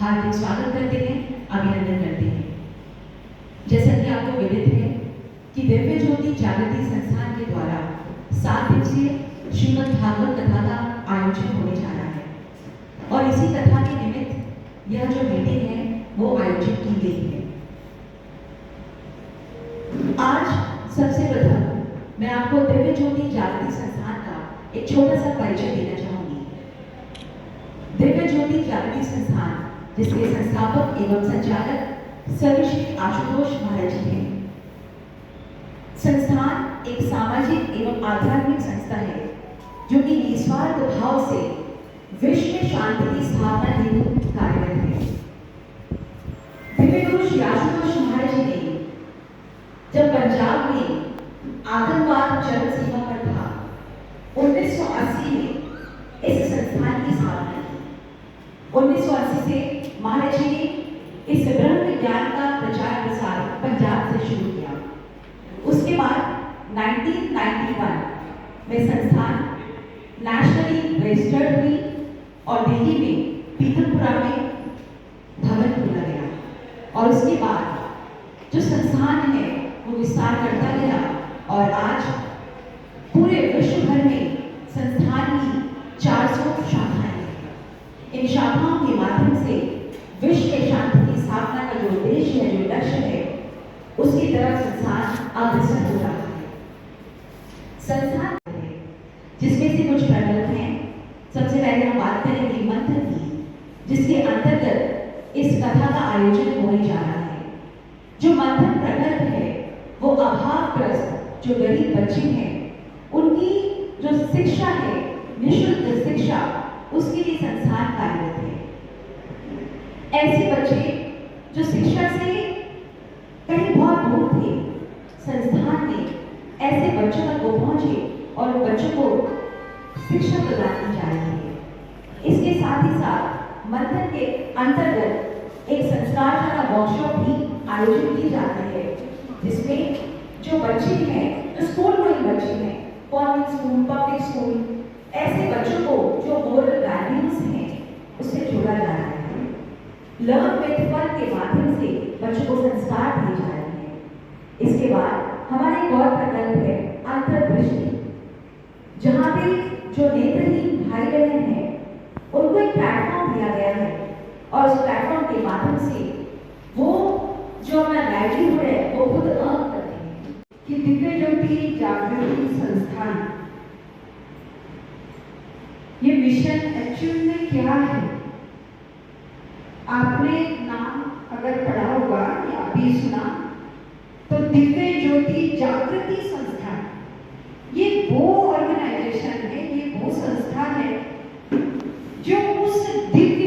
हार्दिक स्वागत करते हैं, अभिनंदन करते हैं। जैसा कि आपको विदित है कि दिव्य ज्योति जागृति संस्थान के द्वारा 7 दिवसीय श्रीमद् भागवत कथा का आयोजन होने जा रहा है और इसी कथा के निमित्त यह जो मीटिंग है वो आयोजित की गई है। आज सबसे प्रथम मैं आपको दिव्य ज्योति जागृति संस्थान का एक छोटा सा परिचय देना चाहूंगी। दिव्य ज्योति जागृति संस्थान, जिसके संस्थापक एवं संचालक सर्वश्री आशुतोष महाराज जी हैं। संस्थान एक सामाजिक एवं आध्यात्मिक संस्था है जो कि निस्वार्थ भाव से विश्व में शांति की स्थापना हेतु कार्यरत है। दिव्य गुरु श्री आशुतोष महाराज जी ने जब पंजाब में आतंकवाद चरम सीमा पर था, 1980 में इस संस्थान की स्थापना की। 1980 से महाराज जी ने इस ब्रह्म विज्ञान का प्रचार प्रसार पंजाब से शुरू किया। उसके बाद 1991 में संस्थान नेशनली रजिस्टर्ड हुई और दिल्ली में पीथमपुरा में भवन खोला गया और उसके बाद जो संस्थान है वो विस्तार करता गया और आज पूरे विश्व भर में संस्थान की 400 शाखाएं हैं। इन शाखाओं के माध्यम से विश्व में शांति की स्थापना का जो उद्देश्य है, जो लक्ष्य है, उसकी तरफ संस्थान अग्रसर हो रहा है। संस्थान जिसमें से कुछ प्रकल्प हैं। सबसे पहले हम बात करेंगे मंत्र की, जिसके अंतर्गत इस कथा का आयोजन होने जा रहा है। जो मंथन प्रकल्प है वो अभावग्रस्त जो गरीब बच्चे हैं उनकी जो शिक्षा है, निःशुल्क शिक्षा, उसके लिए संस्थान कार्यरत है। ऐसे बच्चे जो शिक्षा से कहीं बहुत दूर थे, संस्थान ने ऐसे बच्चों तक वो पहुंचे और बच्चों को शिक्षा प्रदान की जा रही है। इसके साथ ही साथ मंथन के अंतर्गत एक संस्कार का वर्कशॉप भी आयोजित की जाती है, जिसमें जो बच्चे हैं, जो स्कूल में बच्चे हैं, कॉन्वेंट स्कूल, पब्लिक स्कूल, ऐसे बच्चों को जो मोरल वैल्यूज हैं उससे जोड़ा जा रहा है। लर्न विद फन के माध्यम से बच्चों को संस्कार दिए जा रहे हैं। इसके बाद हमारे एक और प्रकल्प है अंतर्दृष्टि, जहाँ पे जो नेत्रहीन भाई बहन हैं उनको एक प्लेटफॉर्म दिया गया है और उस प्लेटफॉर्म के माध्यम से वो जो अपना लाइवलीहुड है वो खुद अर्न करते हैं। कि दिव्य ज्योति जागृति संस्थान, ये मिशन एक्चुअल में क्या है? आपने नाम अगर पढ़ा होगा या अभी सुना तो दिव्य ज्योति जागृति संस्थान, ये वो ऑर्गेनाइजेशन है, ये वो संस्थान है जो उस दिव्य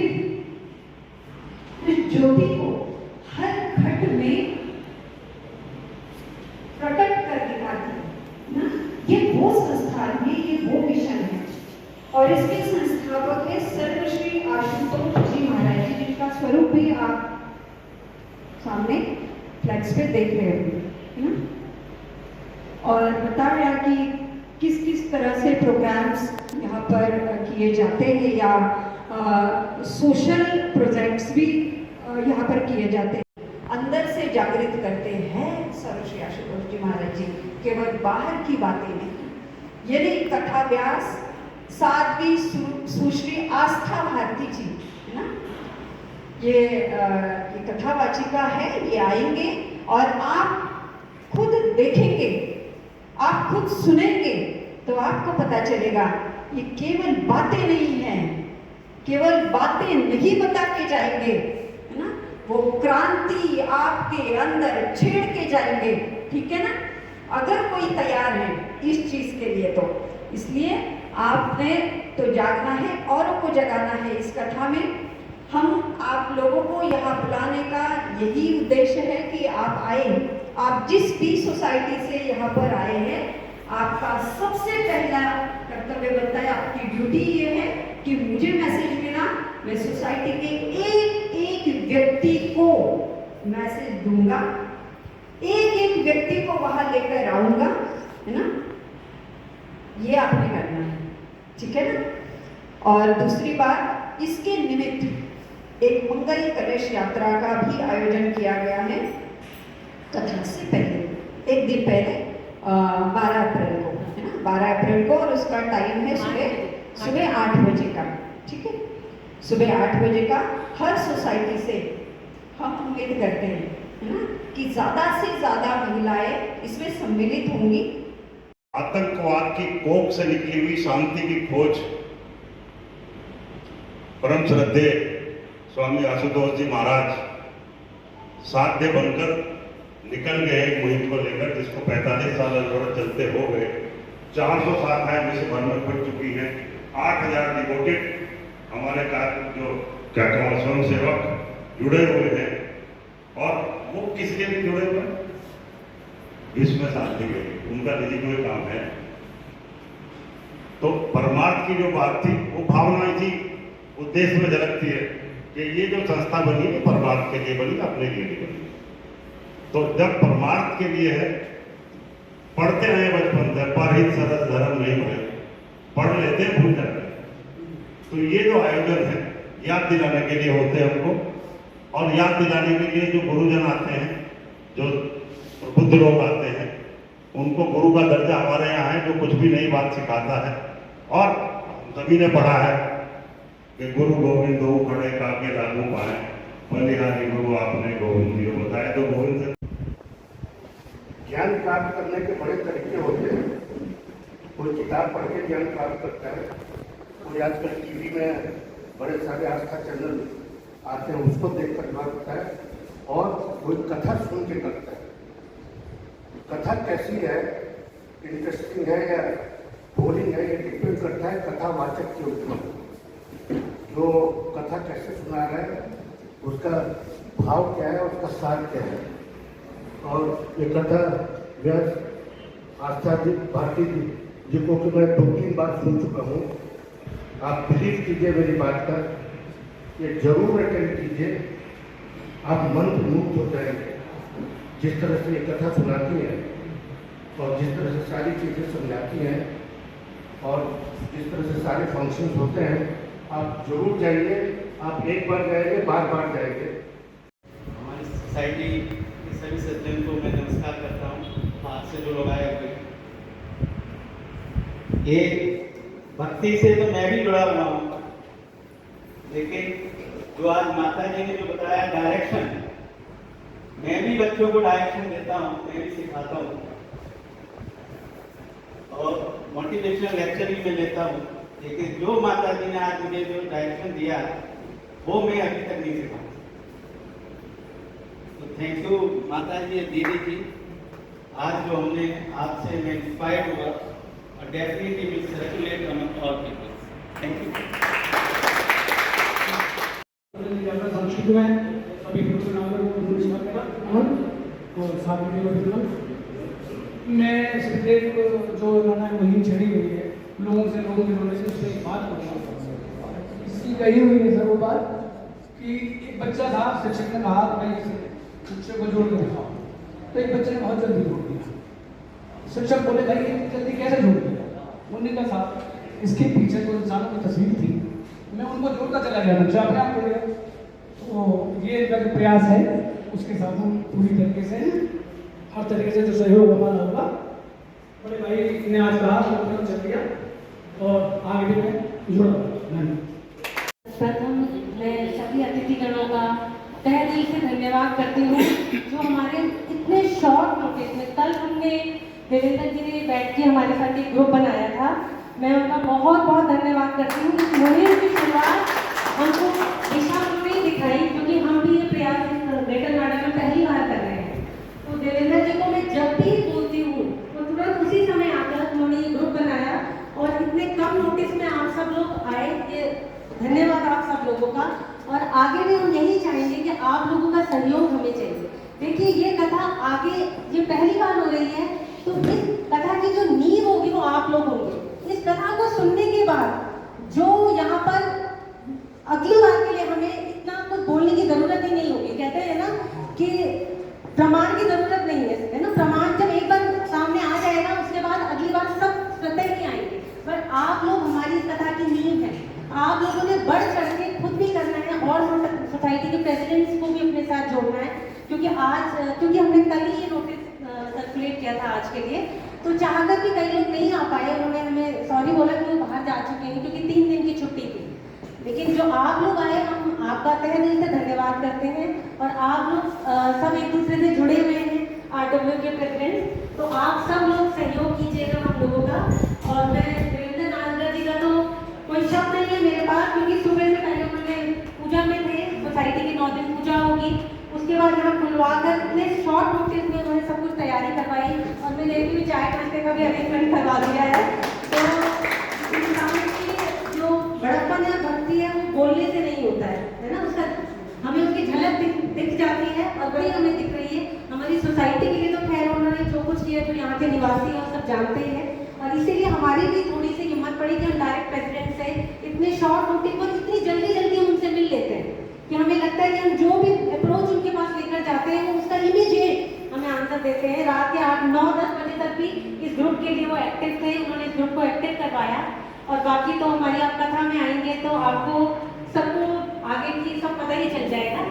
ज्योति को हर घट में प्रकट कर दिखाती है ना। ये वो संस्थान है, ये वो मिशन है और इसके संस्थापक है सर्वश्री आशुतोष जी महाराज जी, जिनका स्वरूप भी आप सामने फ्लैक्स पे देख रहे हो ना। और बताया कि किस किस तरह से प्रोग्राम्स यहाँ पर किए जाते हैं या सोशल प्रोजेक्ट्स भी यहाँ पर किए जाते हैं। अंदर से जागृत करते हैं सर्वश्री आशुतोष जी महाराज जी, केवल बाहर की बातें नहीं। यदि कथा व्यास साध्वी सुश्री आस्था भारती जी है ना, ये कथावाचिका है, ये आएंगे और आप खुद देखेंगे, आप खुद सुनेंगे तो आपको पता चलेगा ये केवल बातें नहीं हैं, केवल बातें नहीं बता के जाएंगे है ना, वो क्रांति आपके अंदर छेड़ के जाएंगे। ठीक है ना, अगर कोई तैयार है इस चीज के लिए तो इसलिए आपने तो जागना है, औरों को जगाना है। इस कथा में हम आप लोगों को यहाँ बुलाने का यही उद्देश्य है कि आप आए। आप जिस भी सोसाइटी से यहाँ पर आए हैं, आपका सबसे पहला कर्तव्य बनता है, आपकी ड्यूटी ये है कि मुझे मैसेज मिला, मैं सोसाइटी के एक एक व्यक्ति को मैसेज दूंगा, एक एक व्यक्ति को वहां लेकर आऊंगा, है ना। ये आपने करना है, ठीक है ना। और दूसरी बात, इसके निमित्त एक मंगल कलश यात्रा का भी आयोजन किया गया है कथा से पहले, एक दिन पहले 12 अप्रैल को, है ना, 12 अप्रैल को। और उसका टाइम है सुबह 8 बजे का, ठीक है, सुबह 8 बजे का। हर सोसाइटी से हम उम्मीद करते हैं, है ना, कि ज़्यादा से ज़्यादा महिलाएं इसमें सम्मिलित होंगी। आतंकवाद की कोख से निकली हुई शांति की खोज परम श्रद्धेय स्वामी आशुतोष जी महाराज साध्य बनकर निकल गए एक मुहिम को लेकर, जिसको 45 साल अनवरत चलते हो गए। 400 शाखाएं विश्व भर में खुल चुकी हैं। 8000 डिवोटेड हमारे जो क्या कहूँ स्वयं सेवक जुड़े हुए हैं। और वो किस लिए भी जुड़े हुए हैं? विश्व में शांति के लिए, उनका निजी कोई काम है। तो परमार्थ की जो बात थी, वो भावनाएं थी, उद्देश्य में झलकती है कि ये जो संस्था बनी है परमार्थ के लिए बनी, अपने लिए नहीं बनी। तो जब परमार्थ के लिए है, पढ़ते रहे बचपन से, परहित सरस धर्म नहीं भरे, पढ़ लेते भूल जाते। तो ये जो आयोजन है याद दिलाने के लिए होते हैं हमको, और याद दिलाने के लिए जो गुरुजन आते हैं, जो बुद्ध लोग आते हैं, उनको गुरु का दर्जा हमारे यहाँ है, जो कुछ भी नई बात सिखाता है। और सभी ने पढ़ा है कि गुरु गोविंद दो खड़े काके लागू पाए, बलिहारी गुरु आपने गोविंद जी को बताया। तो गोविंद से ज्ञान प्राप्त करने के बड़े तरीके होते हैं। कोई किताब पढ़ के ज्ञान प्राप्त करता है, कोई आजकल टीवी में बड़े सारे आस्था चैनल आते हैं, उसको देखकर करता है, और कोई कथा सुन के करता है। कथा कैसी है, इंटरेस्टिंग है या बोरिंग है, ये डिपेंड करता है कथावाचक के ऊपर। जो कथा कैसे सुना रहा है, उसका भाव क्या है, उसका सार क्या है। और ये कथा व्यास आस्था जी भारती जी को कि मैं 2-3 बार सुन चुका हूँ। आप बिलीव कीजिए मेरी बात का, ये जरूर अटेंड कीजिए, आप मंत्रमुग्ध हो जाएंगे। जिस तरह से ये कथा सुनाती है और जिस तरह से सारी चीज़ें समझाती हैं और जिस तरह से सारे फंक्शंस होते हैं, आप जरूर जाइए। आप एक बार जाएंगे, बार बार जाएंगे। हमारी सोसाइटी के सभी सज्जन को मैं नमस्कार करता हूँ। आज से जो लोग आए हुए, ये भक्ति से तो मैं भी जुड़ा हुआ हूँ, लेकिन जो आज माता जी ने जो बताया डायरेक्शन, मैं भी बच्चों को डायरेक्शन देता हूँ, मैं भी सिखाता हूँ, और मोटिवेशनल लेक्चर भी मैं लेता हूँ। लेकिन जो माता जी ने आज मुझे जो डायरेक्शन दिया, वो मैं अभी तक नहीं सिखा। तो थैंक यू माता जी, दीदी जी। आज जो हमने आपसे मैं इंस्पायर्ड हुआ, और definitely will circulate among all people. Thank you. संक्षिप्त में सभी और साथ में मैं सिर्फ एक जो इन्होंने मुहिम छड़ी हुई है, लोगों से उससे एक बात करूँगा। इसकी कही हुई है सर वो बात कि एक बच्चा था, शिक्षक ने कहा भाई शिक्षक को जोड़ के दिखाओ, तो एक बच्चे ने बहुत जल्दी जोड़ दिया। शिक्षक बोले भाई जल्दी कैसे जोड़ दिया? उन्होंने कहा साहब इसके पीछे जो इंसानों की तस्वीर थी, मैं उनको जोड़ता चला गया, बच्चा अपने आप जुड़ गया। तो ये इनका जो प्रयास है, उसके साथ हम पूरी तरीके से हर तरीके से जो सहयोग हमारा होगा। बड़े भाई ने आज कहा तो चल दिया, और आगे भी मैं जुड़ा। प्रथम मैं सभी अतिथिगणों का तहे दिल से धन्यवाद करती हूँ, जो हमारे इतने शॉर्ट नोटिस में, कल हमने देवेंद्र जी ने बैठ के हमारे साथ एक ग्रुप बनाया था, मैं उनका बहुत बहुत धन्यवाद करती हूँ। इस मुहिम की शुरुआत हमको दिशा में दिखाई, क्योंकि हम भी ये प्रयास ग्रेटर नोएडा में पहली बार कर रहे हैं। तो देवेंद्र जी को मैं जब भी बोलती हूँ तो तुरंत उसी समय आकर उन्होंने ये ग्रुप बनाया, और इतने कम नोटिस में आप सब लोग आए, ये धन्यवाद आप सब लोगों का। और आगे भी हम यही चाहेंगे कि आप लोगों का सहयोग हमें चाहिए। देखिए ये कथा आगे ये पहली बार हो रही है, तो इस कथा की जो नींव होगी वो आप लोग होंगे। इस कथा को सुनने के बाद जो यहाँ पर अगली बार के लिए हमें इतना कुछ बोलने की जरूरत ही नहीं होगी। कहते हैं ना कि प्रमाण की जरूरत नहीं है ना, प्रमाण जब एक बार सामने आ जाएगा उसके बाद अगली बार सब स्वतः ही आएंगे। पर आप लोग हमारी कथा की नींव है, आप लोगों ने बढ़ चढ़ के खुद भी करना है और क्योंकि हमने कल ही ये नोटिस सर्कुलेट किया था आज के लिए, तो चाहकर भी कई लोग नहीं आ पाए, उन्होंने हमें सॉरी बोला कि वो बाहर जा चुके हैं क्योंकि 3 दिन की छुट्टी थी। लेकिन जो आप लोग आए, हम आपका तहे दिल से धन्यवाद करते हैं। और आप लोग सब एक दूसरे से जुड़े हुए हैं, RW के प्रेसिडेंट, तो आप सब लोग सहयोग कीजिएगा हम लोगों का। और मैं देवेंद्र नाजरा जी का तो कोई शब्द नहीं है मेरे पास, क्योंकि सुबह से पहले उन्होंने पूजा में थे, सोसाइटी की 9 दिन पूजा होगी, उसके बाद यहाँ खुलवा कर इतने शॉर्ट नोटिस में उन्होंने सब कुछ तैयारी करवाई, और मैंने भी चाय नाश्ते का भी अरेंजमेंट करवा दिया है। तो इंसान की जो बड़प्पन है, भक्ति है, वो बोलने से नहीं होता है ना, उसका हमें उसकी झलक दिख जाती है, और बड़ी हमें दिख रही है। हमारी सोसाइटी के लिए तो खैर उन्होंने जो कुछ किया, जो यहाँ के निवासी हैं सब जानते ही हैं, और इसीलिए हमारी भी थोड़ी सी हिम्मत पड़ी कि हम डायरेक्ट प्रेसिडेंट से इतने शॉर्ट नोटिस पर इतनी जल्दी हम उनसे मिल लेते हैं कि हमें लगता है कि हम जो भी अप्रोच उनके पास लेकर जाते हैं, वो उसका इमीडिएट हमें आंसर देते हैं। रात के 8, 9, 10 बजे तक भी इस ग्रुप के लिए वो एक्टिव थे, उन्होंने इस ग्रुप को एक्टिव करवाया। और बाकी तो हमारी आप कथा में आएंगे तो आपको सबको आगे की सब पता ही चल जाएगा।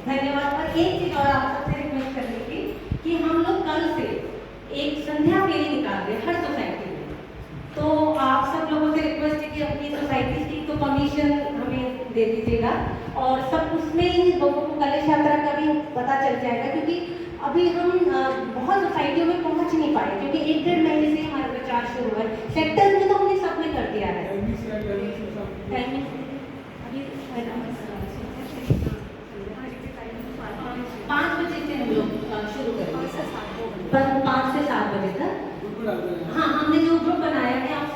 धन्यवाद। और एक चीज़ और आप सबसे रिक्वेस्ट करनी थी कि हम लोग कल से एक संध्या फेरी निकाल रहे हैं हर सोसाइटी में, तो आप सब लोगों से रिक्वेस्ट है कि अपनी सोसाइटी की तो परमिशन हमें दे दीजिएगा, और सब उसमें ही लोगों को कलश यात्रा का भी पता चल जाएगा, क्योंकि अभी हम बहुत सोसाइटियों में पहुंच नहीं पाए, क्योंकि 1-1.5 महीने से हमारा प्रचार शुरू हुआ है। सेक्टर्स में तो हमने सब में कर दिया है। टाइमिंग अभी 5 बजे से हम लोग शुरू करेंगे, 5 से 7 बजे तक। हाँ, हमने जो ग्रुप बनाया है आप